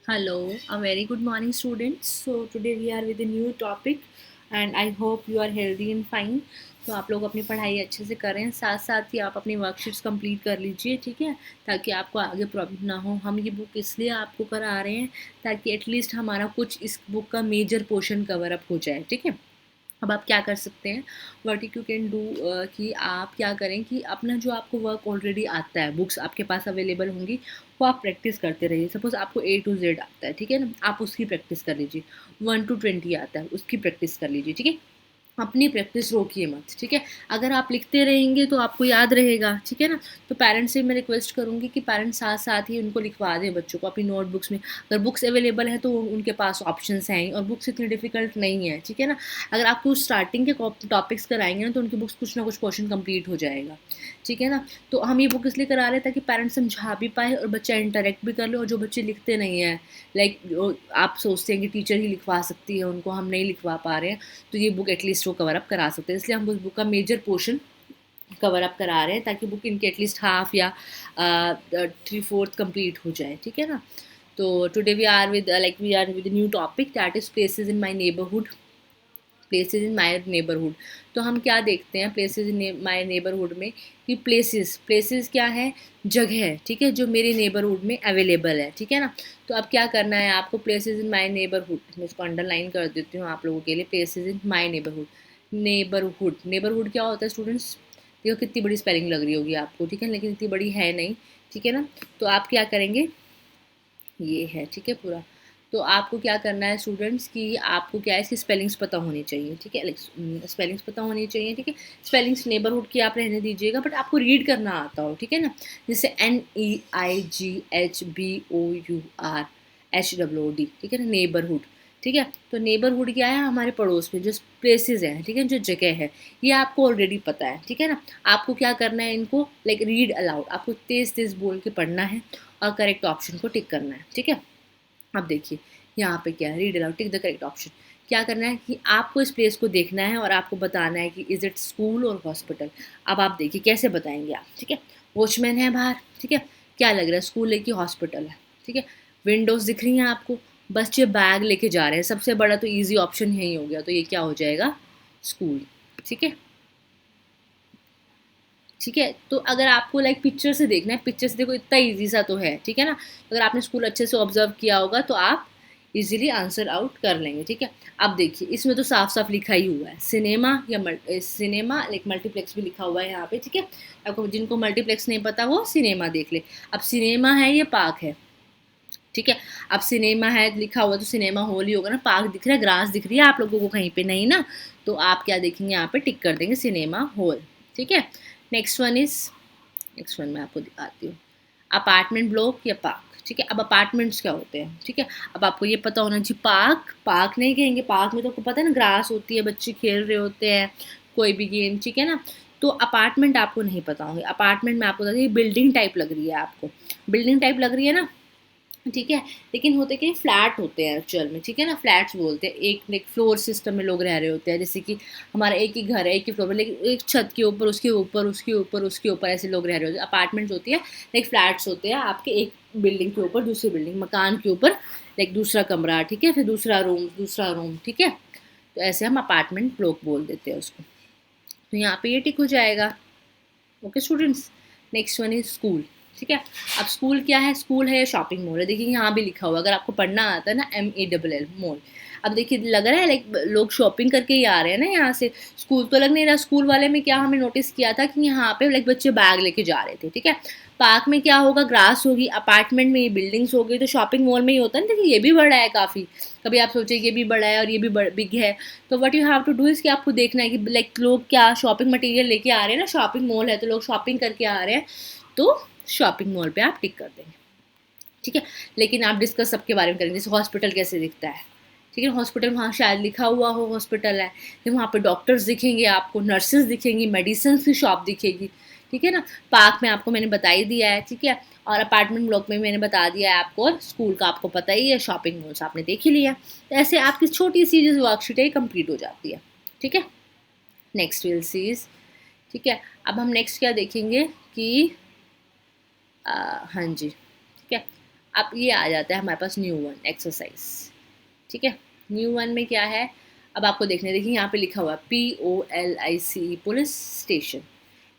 Hello, a very good morning, students. So today we are with a new topic, and I hope you are healthy and fine. तो आप लोग अपनी पढ़ाई अच्छे से करें, साथ साथ ही आप अपनी वर्कशीट्स कंप्लीट कर लीजिए, ठीक है, ताकि आपको आगे प्रॉब्लम ना हो। हम ये बुक इसलिए आपको करा रहे हैं ताकि एटलीस्ट हमारा कुछ इस बुक का मेजर पोर्शन कवर अप हो जाए, ठीक है। अब आप क्या कर सकते हैं, व्हाट यू कैन डू, कि आप क्या करें कि अपना जो आपको वर्क ऑलरेडी आता है, बुक्स आपके पास अवेलेबल होंगी, वो आप प्रैक्टिस करते रहिए। सपोज आपको A to Z आता है, ठीक है ना, आप उसकी प्रैक्टिस कर लीजिए। 1 to 20 आता है, उसकी प्रैक्टिस कर लीजिए, ठीक है। अपनी प्रैक्टिस रोकिए मत, ठीक है। अगर आप लिखते रहेंगे तो आपको याद रहेगा, ठीक है ना। तो पेरेंट्स से मैं रिक्वेस्ट करूँगी कि पेरेंट्स साथ साथ ही उनको लिखवा दें बच्चों को अपनी नोटबुक्स में। अगर बुक्स अवेलेबल है तो उनके पास ऑप्शंस हैं, और बुक्स इतनी डिफिकल्ट नहीं है, ठीक है ना। अगर आपको स्टार्टिंग के टॉपिक्स कराएंगे ना तो उनकी बुक्स कुछ ना कुछ क्वेश्चन कंप्लीट हो जाएगा, ठीक है ना। तो हम ये बुक इसलिए करा रहे हैं ताकि पेरेंट्स समझा भी पाए और बच्चा इंटरेक्ट भी कर ले। और जो बच्चे लिखते नहीं हैं, लाइक आप सोचते हैं कि टीचर ही लिखवा सकती है उनको, हम नहीं लिखवा पा रहे हैं, तो ये बुक एटलीस्ट वो कवर अप करा सकते हैं। इसलिए हम उस बुक का मेजर पोर्शन कवर अप करा रहे हैं ताकि बुक इनके एटलीस्ट हाफ या 3/4 कंप्लीट हो जाए, ठीक है ना। तो today we are with new topic that is places in my neighbourhood. Places in my neighbourhood, तो हम क्या देखते हैं प्लेसेस इन माय नेबरहुड में, कि प्लेसेस प्लेसेस क्या है, जगह है, ठीक है, जो मेरे नेबरहुड में अवेलेबल है, ठीक है ना। तो अब क्या करना है आपको, प्लेसेस इन माय नेबरहुड, मैं इसको अंडरलाइन कर देती हूँ आप लोगों के लिए। Places in my neighbourhood, neighbourhood, neighbourhood क्या होता है स्टूडेंट्स, देखो कितनी बड़ी स्पेलिंग लग रही होगी आपको, ठीक है, लेकिन इतनी बड़ी है नहीं, ठीक है ना। तो आप क्या करेंगे, ये है, ठीक है, पूरा। तो आपको क्या करना है स्टूडेंट्स, कि आपको क्या है, इसकी स्पेलिंग्स पता होनी चाहिए, ठीक है, स्पेलिंग्स पता होनी चाहिए, ठीक है। स्पेलिंग्स नेबरहुड की आप रहने दीजिएगा, बट आपको रीड करना आता हो, ठीक है ना। जैसे NEIGHBOUR ठीक है ना, नेबरहुड, ठीक है। तो नेबरहुड क्या है, हमारे पड़ोस में जो प्लेसेस हैं, ठीक है, जो जगह है, ये आपको ऑलरेडी पता है, ठीक है ना। आपको क्या करना है, इनको लाइक रीड अलाउड, आपको तेज़ तेज़ बोल के पढ़ना है और करेक्ट ऑप्शन को टिक करना है, ठीक है। अब देखिए यहाँ पे क्या है, read aloud, tick the correct option. क्या करना है कि आपको इस प्लेस को देखना है और आपको बताना है कि इज़ इट स्कूल और हॉस्पिटल। अब आप देखिए कैसे बताएंगे आप, ठीक है। वॉचमैन है बाहर, ठीक है, क्या लग रहा है, स्कूल है कि हॉस्पिटल है, ठीक है। विंडोज़ दिख रही हैं आपको, बच्चे बैग लेके जा रहे हैं, सबसे बड़ा तो ईजी ऑप्शन यही हो गया, तो ये क्या हो जाएगा, स्कूल, ठीक है। ठीक है, तो अगर आपको लाइक पिक्चर से देखना है, पिक्चर से देखो इतना इजी सा तो है, ठीक है ना। अगर आपने स्कूल अच्छे से ऑब्जर्व किया होगा तो आप इजीली आंसर आउट कर लेंगे, ठीक है। अब देखिए इसमें तो साफ साफ लिखा ही हुआ है सिनेमा, या सिनेमा लाइक मल्टीप्लेक्स भी लिखा हुआ है यहाँ पे, ठीक है। आपको जिनको मल्टीप्लेक्स नहीं पता वो सिनेमा देख ले। अब सिनेमा है, ये पार्क है, ठीक है। अब सिनेमा है लिखा हुआ तो सिनेमा हॉल ही होगा ना, पार्क दिख रहा है, ग्रास दिख रही है आप लोगों को कहीं पे नहीं ना, तो आप क्या देखेंगे यहाँ पे, टिक कर देंगे सिनेमा हॉल, ठीक है। Next one is, next one मैं आपको दिखाती हूँ, अपार्टमेंट ब्लॉक या पार्क, ठीक है। अब अपार्टमेंट्स क्या होते हैं, ठीक है। अब आपको ये पता होना चाहिए, पार्क पार्क नहीं कहेंगे, पार्क में तो आपको पता है ना, ग्रास होती है, बच्चे खेल रहे होते हैं कोई भी गेम, ठीक है ना। तो अपार्टमेंट आपको नहीं पता होंगे, अपार्टमेंट में आपको बता दें बिल्डिंग टाइप लग रही है, आपको बिल्डिंग टाइप लग रही है ना, ठीक है। लेकिन होते क्या, फ्लैट होते हैं एक्चुअल में, ठीक है ना, फ्लैट्स बोलते हैं। एक फ्लोर सिस्टम में लोग रह रहे होते हैं, जैसे कि हमारा एक ही घर है, एक ही फ्लोर में, लेकिन एक छत के ऊपर, उसके ऊपर, उसके ऊपर, उसके ऊपर, ऐसे लोग रह रहे होते हैं। अपार्टमेंट्स होती है लाइक फ्लैट्स होते हैं, आपके एक बिल्डिंग के ऊपर दूसरी बिल्डिंग, मकान के ऊपर लाइक दूसरा कमरा, ठीक है, फिर दूसरा रूम, दूसरा रूम, ठीक है। तो ऐसे हम अपार्टमेंट ब्लॉक बोल देते हैं उसको। तो यहाँ पे ये टिक हो जाएगा, okay students. Next one is school, ठीक है। अब स्कूल क्या है, स्कूल है शॉपिंग मॉल है, देखिए यहाँ भी लिखा हुआ, अगर आपको पढ़ना आता है ना, MALL मॉल। अब देखिए लग रहा है लाइक लोग शॉपिंग करके ही आ रहे हैं ना यहाँ से, स्कूल तो लग नहीं रहा। स्कूल वाले में क्या हमने नोटिस किया था कि यहाँ पे लाइक बच्चे बैग लेके जा रहे थे, ठीक है। पार्क में क्या होगा, ग्रास होगी, अपार्टमेंट में ये बिल्डिंग्स हो गई, तो शॉपिंग मॉल में ही होता है ना। देखिए ये भी बड़ा है काफ़ी, कभी आप सोचिए ये भी बड़ा है और ये भी बिग है। तो what you have to do is कि आपको देखना है कि लाइक लोग क्या शॉपिंग मटेरियल लेके आ रहे हैं ना, शॉपिंग मॉल है तो लोग शॉपिंग करके आ रहे हैं, तो शॉपिंग मॉल पे आप टिक कर देंगे, ठीक है। लेकिन आप डिस्कस सबके बारे में करेंगे, जैसे हॉस्पिटल कैसे दिखता है, ठीक है। हॉस्पिटल वहाँ शायद लिखा हुआ हो हॉस्पिटल है, फिर वहाँ पे डॉक्टर्स दिखेंगे आपको, नर्सेज दिखेंगी, मेडिसिन की शॉप दिखेगी, ठीक है ना। पार्क में आपको मैंने बता ही दिया है, ठीक है। और अपार्टमेंट ब्लॉक में मैंने बता दिया है आपको, और स्कूल का आपको पता ही है, शॉपिंग मॉल्स आपने देख ही लिया। तो ऐसे आपकी छोटी सी जो वर्कशीट है ये कंप्लीट हो जाती है, ठीक है। नेक्स्ट विल सीज, ठीक है। अब हम नेक्स्ट क्या देखेंगे कि हाँ जी, ठीक है। अब ये आ जाता है हमारे पास न्यू वन एक्सरसाइज, ठीक है। न्यू वन में क्या है, अब आपको देखने, देखिए यहाँ पे लिखा हुआ है POLIC पुलिस स्टेशन,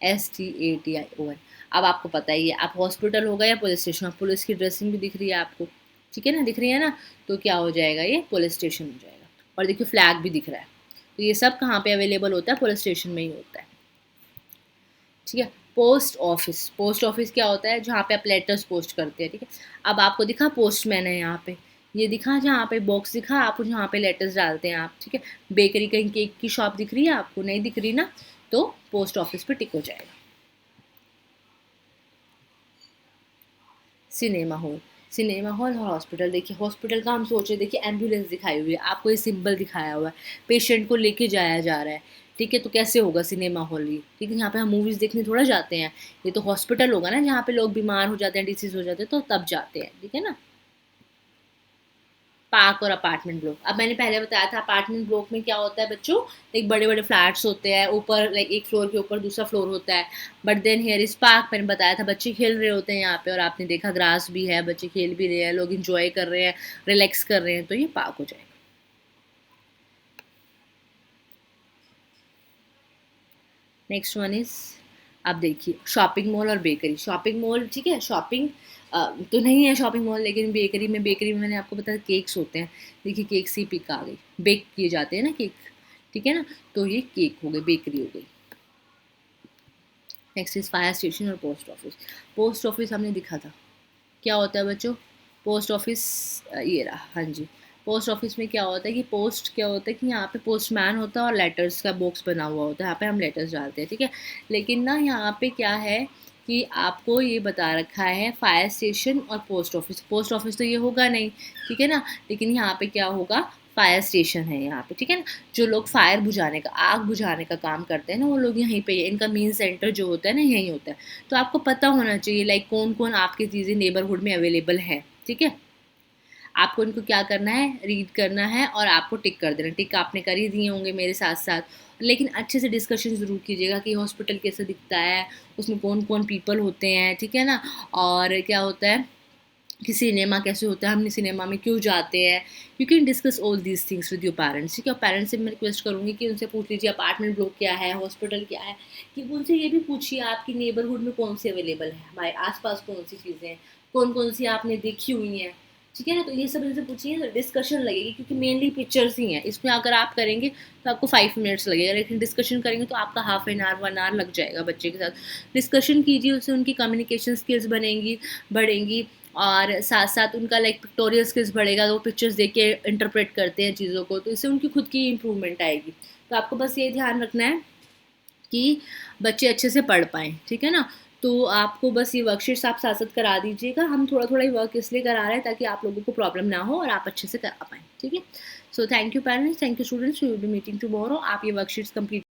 STATION। अब आपको पता ही है, आप हॉस्पिटल होगा या पुलिस स्टेशन, पुलिस की ड्रेसिंग भी दिख रही है आपको, ठीक है ना, दिख रही है ना, तो क्या हो जाएगा, ये पुलिस स्टेशन हो जाएगा। और देखिए फ्लैग भी दिख रहा है, तो ये सब कहाँ पे अवेलेबल होता है, पुलिस स्टेशन में ही होता है, ठीक है। पोस्ट ऑफिस, पोस्ट ऑफिस क्या होता है, जहाँ पे आप लेटर्स पोस्ट करते हैं, ठीक है। अब आपको दिखा पोस्टमैन है यहाँ पे, ये दिखा जहाँ पे बॉक्स दिखा, आप जहाँ पे लेटर्स डालते हैं आप, ठीक है। बेकरी कहीं केक की शॉप दिख रही है आपको, नहीं दिख रही ना, तो पोस्ट ऑफिस पे टिक हो जाएगा। सिनेमा हॉल, सिनेमा हॉल और हॉस्पिटल, देखिए हॉस्पिटल का हम सोचे, देखिए एम्बुलेंस दिखाई हुई है आपको, ये सिंबल दिखाया हुआ है, पेशेंट को लेके जाया जा रहा है, ठीक है। तो कैसे होगा सिनेमा हॉल, ये ठीक है, यहाँ पे हम मूवीज़ देखने थोड़ा जाते हैं, ये तो हॉस्पिटल होगा ना, जहाँ पे लोग बीमार हो जाते हैं, डिसीज हो जाते हैं, तो तब जाते हैं, ठीक है ना। पार्क और अपार्टमेंट ब्लॉक, अब मैंने पहले बताया था अपार्टमेंट ब्लॉक में क्या होता है बच्चों, एक बड़े बड़े फ्लैट्स होते हैं, ऊपर लाइक एक फ्लोर के ऊपर दूसरा फ्लोर होता है, but then here is park, मैंने बताया था बच्चे खेल रहे होते हैं यहाँ पे, और आपने देखा ग्रास भी है, बच्चे खेल भी रहे हैं, लोग इंजॉय कर रहे हैं, रिलैक्स कर रहे हैं, तो ये पार्क हो जाएगा। नेक्स्ट वन इज, आप देखिए शॉपिंग मॉल और बेकरी, शॉपिंग मॉल ठीक है, शॉपिंग तो नहीं है शॉपिंग मॉल, लेकिन बेकरी में मैंने आपको बताया केक्स होते हैं, देखिए केक सी पिक आ गई, बेक किए जाते हैं ना केक, ठीक है ना, तो ये केक हो गई, बेकरी हो गई। नेक्स्ट इज फायर स्टेशन और पोस्ट ऑफिस, पोस्ट ऑफिस हमने दिखा था क्या होता है बच्चों, पोस्ट ऑफिस ये रहा, हाँ जी। पोस्ट ऑफिस में क्या होता है कि पोस्ट क्या होता है कि यहाँ पे पोस्टमैन होता है और लेटर्स का बॉक्स बना हुआ होता है, यहाँ पे हम लेटर्स डालते हैं, ठीक है। लेकिन ना यहाँ पे क्या है कि आपको ये बता रखा है फायर स्टेशन और पोस्ट ऑफिस, पोस्ट ऑफिस तो ये होगा नहीं, ठीक है ना, लेकिन यहाँ पे क्या होगा, फायर स्टेशन है यहाँ पे, ठीक है ना। जो लोग फायर बुझाने का, आग बुझाने का काम करते हैं ना, वो लोग यहीं पे, इनका मेन सेंटर जो होता है ना यहीं होता है। तो आपको पता होना चाहिए लाइक कौन कौन आपकी चीज़ें नेबरहुड में अवेलेबल है, ठीक है। आपको इनको क्या करना है, रीड करना है और आपको टिक कर देना, टिक आपने कर ही दिए होंगे मेरे साथ साथ, लेकिन अच्छे से डिस्कशन ज़रूर कीजिएगा कि हॉस्पिटल कैसे दिखता है, उसमें कौन कौन पीपल होते हैं, ठीक है ना, और क्या होता है कि सिनेमा कैसे होता है, हम सिनेमा में क्यों जाते हैं, you can discuss all these things with your parents, ठीक है। और पेरेंट्स से मैं रिक्वेस्ट करूँगी कि उनसे पूछ लीजिए अपार्टमेंट ब्लॉक क्या है, हॉस्पिटल क्या है, कि उनसे ये भी पूछिए आपकी नेबरहुड में कौन से अवेलेबल है, हमारे आसपास कौन सी चीज़ें हैं, कौन कौन सी आपने देखी हुई हैं, ठीक है ना। तो ये सब इनसे पूछिए, तो डिस्कशन लगेगी, क्योंकि मेनली पिक्चर्स ही हैं इसमें, अगर आप करेंगे तो आपको 5 मिनट्स लगेगा, लेकिन डिस्कशन करेंगे तो आपका हाफ एन आवर 1 आवर लग जाएगा बच्चे के साथ। डिस्कशन कीजिए, उससे उनकी कम्युनिकेशन स्किल्स बनेंगी, बढ़ेंगी, और साथ साथ उनका लाइक पिक्टोरियल स्किल्स बढ़ेगा, तो वो पिक्चर्स देख के इंटरप्रेट करते हैं चीज़ों को, तो इससे उनकी खुद की इंप्रूवमेंट आएगी। तो आपको बस ये ध्यान रखना है कि बच्चे अच्छे से पढ़ पाएँ, ठीक है ना। तो आपको बस ये वर्कशीट्स आप साथ-साथ करा दीजिएगा, हम थोड़ा-थोड़ा ही वर्क इसलिए करा रहे हैं ताकि आप लोगों को प्रॉब्लम ना हो और आप अच्छे से करा पाएँ, ठीक है। So thank you parents, thank you students, we will be meeting tomorrow, आप ये वर्कशीट्स कंप्लीट